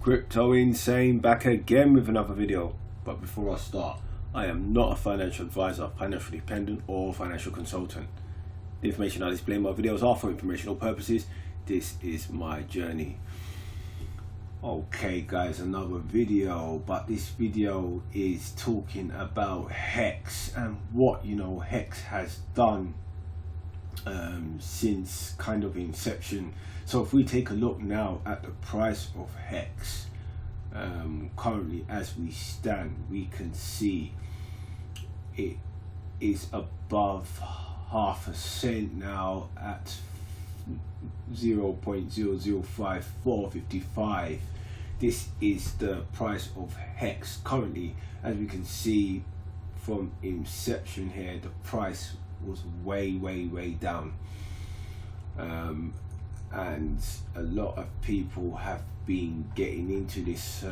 Crypto Insane back again with another video. But before I start, I am not a financial advisor, financial dependent or financial consultant. The information I display in my videos are for informational purposes. This is my journey. Okay guys, another video, but this video is talking about HEX and what HEX has done since kind of inception. So if we take a look now at the price of HEX, currently as we stand, we can see it is above half a cent now at 0.005455. This is the price of HEX currently. As we can see from inception here, the price was way down, and a lot of people have been getting into this,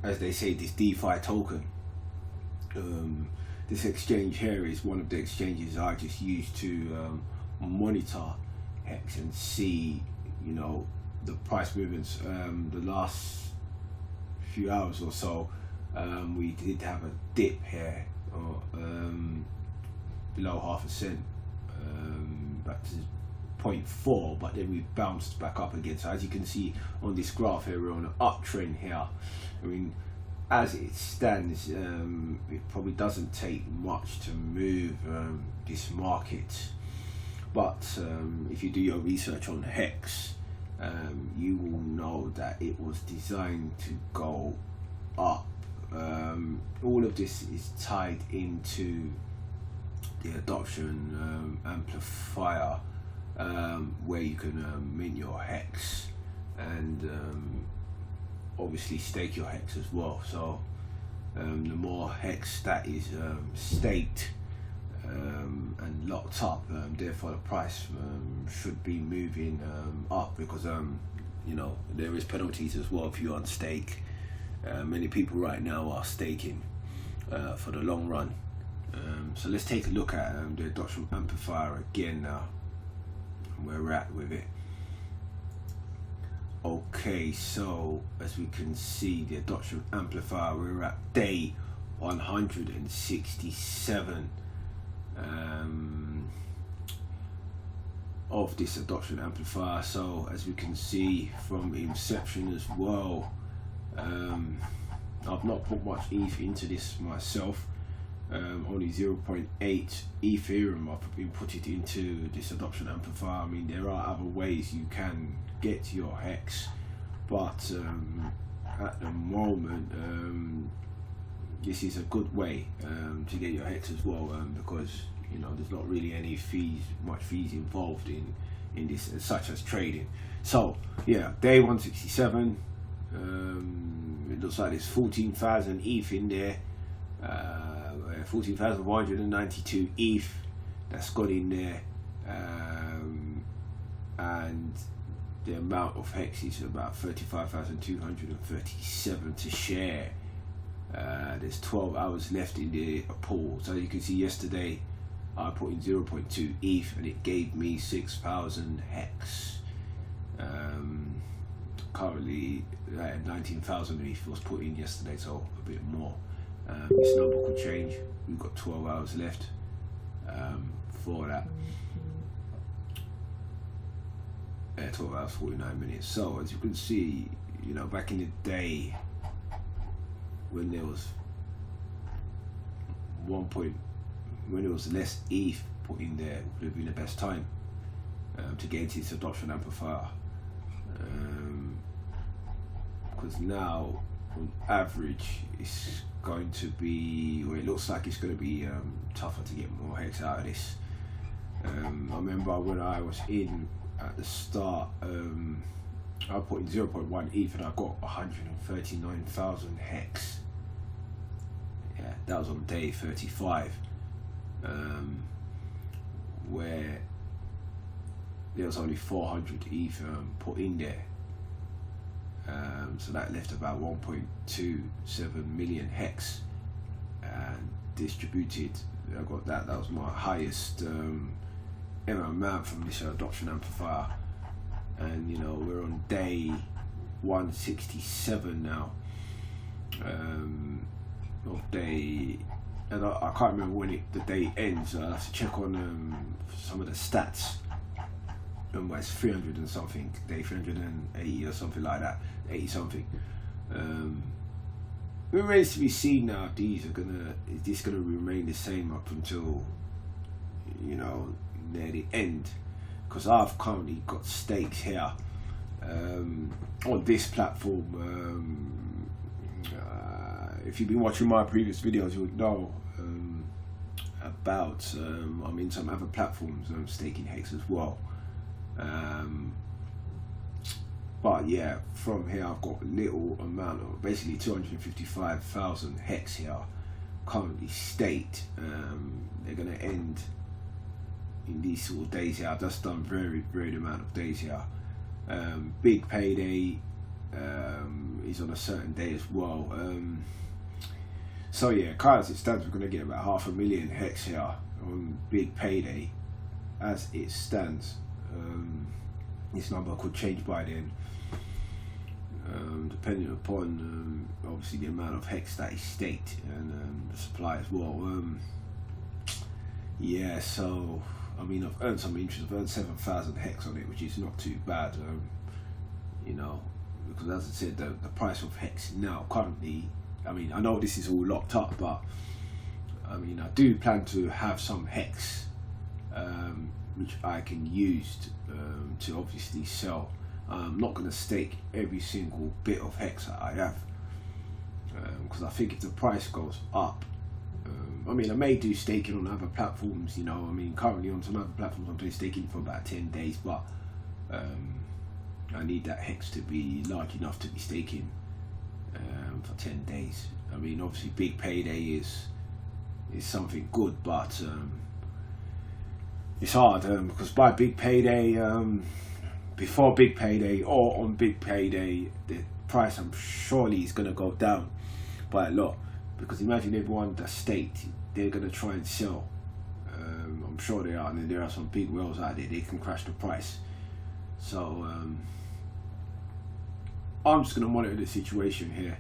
as they say, this DeFi token. This exchange here is one of the exchanges I just use to monitor HEX and see the price movements. The last few hours or so, we did have a dip here, below half a cent, back to 0.4, but then we bounced back up again. So as you can see on this graph here, we're on an uptrend here. I mean, as it stands, it probably doesn't take much to move this market, but if you do your research on HEX, you will know that it was designed to go up. All of this is tied into the adoption amplifier, where you can mint your HEX and obviously stake your HEX as well. So the more HEX that is staked and locked up, therefore the price should be moving up, because there is penalties as well if you unstake. Many people right now are staking for the long run. So let's take a look at the adoption amplifier again now, where we're at with it. Okay, so as we can see, the adoption amplifier, we're at day 167 of this adoption amplifier. So as we can see from inception as well, I've not put much ETH into this myself, only 0.8 Ethereum I've been put it into this adoption amplifier. I mean, there are other ways you can get to your HEX, but at the moment this is a good way to get your HEX as well, because there's not really any much fees involved in this, such as trading. So yeah, day 167, it looks like there's 14,000 ETH in there, 14,192 ETH that's got in there, and the amount of HEX is about 35,237 to share. There's 12 hours left in the pool. So you can see yesterday I put in 0.2 ETH and it gave me 6,000 HEX. Currently 19,000 ETH was put in yesterday, so a bit more. This number could change. We've got 12 hours left for that. 12 hours 49 minutes. So as you can see, back in the day when there was when there was less ETH put in there, would have been the best time to get into this adoption amplifier, because now on average it's going to be, or it looks like it's going to be tougher to get more HEX out of this. I remember when I was in at the start, I put in 0.1 ETH and I got 139,000 HEX. Yeah, that was on day 35, where there was only 400 ETH put in there. So that left about 1.27 million HEX and distributed. I got that was my highest ever amount from this adoption amplifier. And we're on day 167 now of day, and I can't remember when the day ends. I have to check on some of the stats. Well, it's 300 and something, day 380 or something like that, 80 something. It remains to be seen now. Is this gonna remain the same up until, you know, near the end? Because I've currently got stakes here on this platform. If you've been watching my previous videos, you would know about I'm in some other platforms. I'm staking HEX as well. But yeah, from here I've got a little amount of basically 255,000 HEX here currently staked. They're gonna end in these sort of days here. I've just done very amount of days here. Big payday is on a certain day as well. So yeah, currently as it stands, we're gonna get about 500,000 HEX here on big payday as it stands. This number could change by then, depending upon obviously the amount of HEX that is staked and the supply as well. Yeah, so I mean, I've earned some interest. I've earned 7,000 HEX on it, which is not too bad, you know, because as I said, the price of HEX now currently, I mean, I know this is all locked up, but I mean, I do plan to have some HEX which I can use to obviously sell. I'm not going to stake every single bit of HEX that I have, because I think if the price goes up, I mean, I may do staking on other platforms, you know. I mean, currently on some other platforms I'm doing staking for about 10 days, but I need that HEX to be large enough to be staking for 10 days. I mean, obviously big payday is something good, but it's hard because by big payday, before big payday or on big payday, the price I'm surely is going to go down by a lot, because imagine everyone that's staked, they're going to try and sell. I'm sure they are, and then there are some big whales out there, they can crash the price. So I'm just going to monitor the situation here.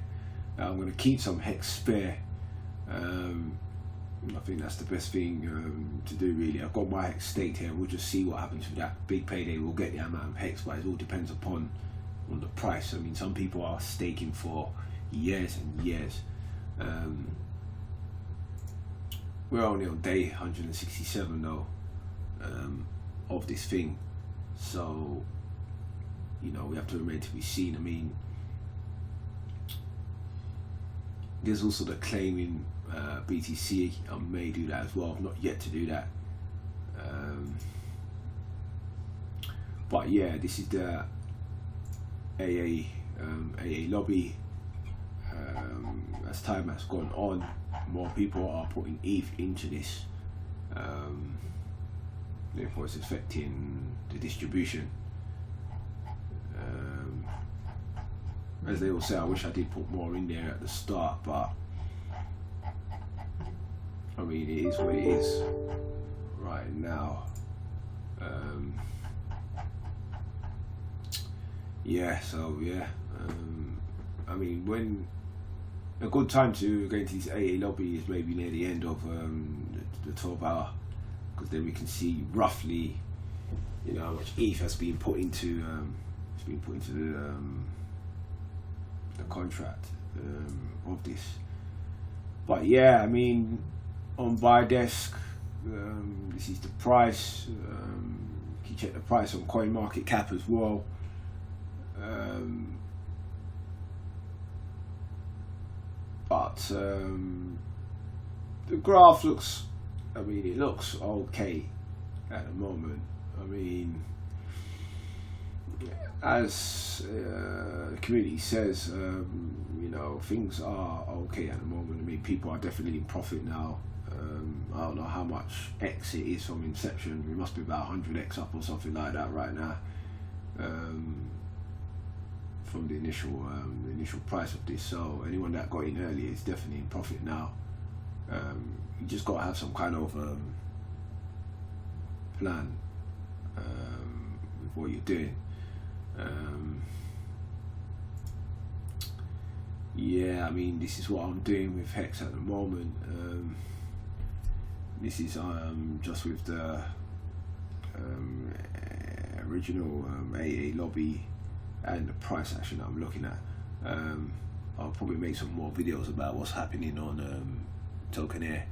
I'm going to keep some HEX spare. I think that's the best thing to do, really. I've got my HEX staked here. We'll just see what happens with that big payday. We'll get the amount of HEX, but it all depends on the price. I mean, some people are staking for years and years. We're only on day 167 though of this thing, so you know, we have to remain to be seen. I mean, there's also the claiming BTC. I may do that as well. I've not yet to do that, but yeah, this is the AA lobby. As time has gone on, more people are putting ETH into this. Therefore, it's affecting the distribution. As they all say, I wish I did put more in there at the start, but I mean, it is what it is right now. Yeah, so yeah, I mean, when a good time to go into this AA lobby is maybe near the end of the 12 hour, because then we can see roughly, you know, how much ETH has been put into the contract of this. But yeah, I mean, on buy desk, this is the price. You can check the price on CoinMarketCap as well. But the graph looks, I mean, it looks okay at the moment. I mean, as the community says, you know, things are okay at the moment. I mean, people are definitely in profit now. I don't know how much X it is from inception. It must be about 100X up or something like that right now, from the initial price of this. So anyone that got in earlier is definitely in profit now. You just got to have some kind of plan with what you're doing. Yeah, I mean, this is what I'm doing with HEX at the moment. This is just with the original AA lobby and the price action that I'm looking at. I'll probably make some more videos about what's happening on Token Air,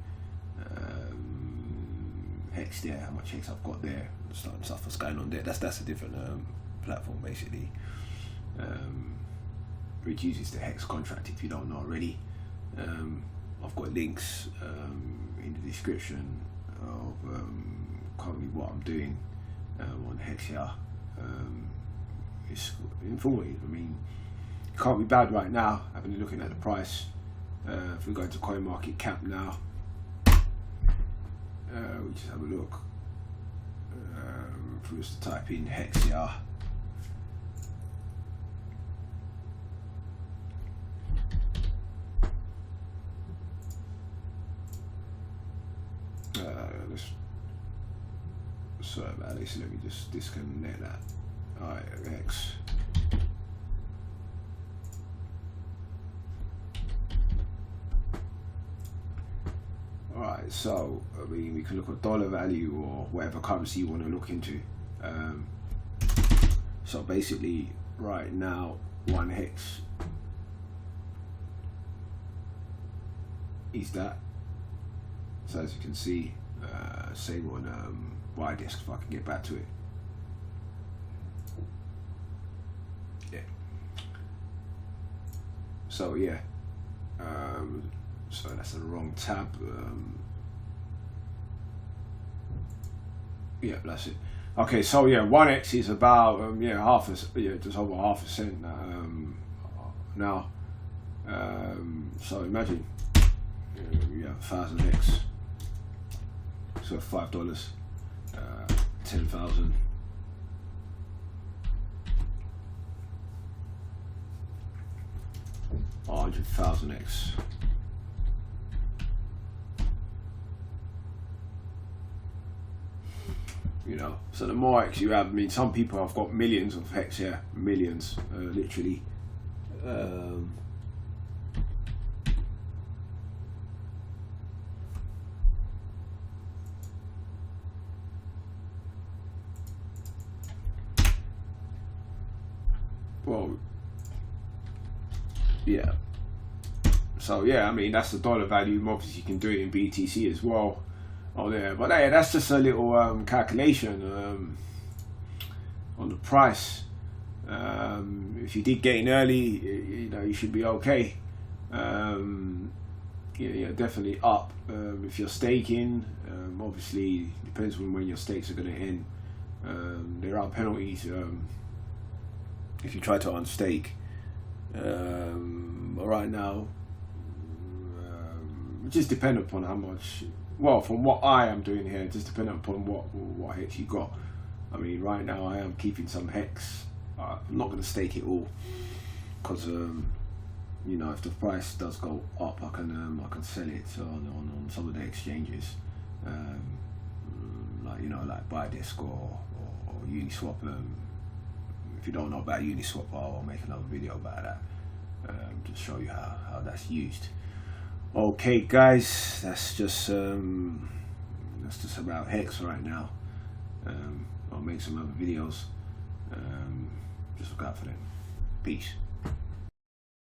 HEX there, how much HEX I've got there, stuff that's going on there. That's a different platform basically, which uses the HEX contract if you don't know already. I've got links in the description of currently what I'm doing on HEX here. It's informative. I mean, it can't be bad right now. I've been looking at the price. If we go into CoinMarketCap now, we just have a look. If we was to type in HEX here, sorry about this, let me just disconnect that. Alright, HEX. Alright, so I mean, we can look at dollar value or whatever currency you want to look into. So basically right now, one HEX is that. So as you can see, same on Bitmex, if I can get back to it. Yeah. So yeah. So that's the wrong tab. Yeah, that's it. Okay, so yeah, 1x is about just over half a cent now. So imagine you have 1,000x, so $5, 10,000. Oh, 100,000x. You know, so the more X you have, I mean, some people have got millions of HEX here, millions, literally. Well, yeah. So yeah, I mean, that's the dollar value. Obviously, you can do it in BTC as well. Oh yeah, but yeah, that's just a little calculation on the price. If you did get in early, you know, you should be okay. Yeah, definitely up. If you're staking, obviously depends on when your stakes are going to end. There are penalties if you try to unstake. But right now, it just depends upon how much. Well, from what I am doing here, just depending upon what HEX you got. I mean, right now I am keeping some HEX. I'm not going to stake it all because you know, if the price does go up, I can sell it on some of the exchanges, like, you know, like Bitmex or Uniswap. If you don't know about Uniswap, I'll make another video about that to show you how that's used. Okay guys, that's just about HEX right now. I'll make some other videos. Just look out for them. Peace.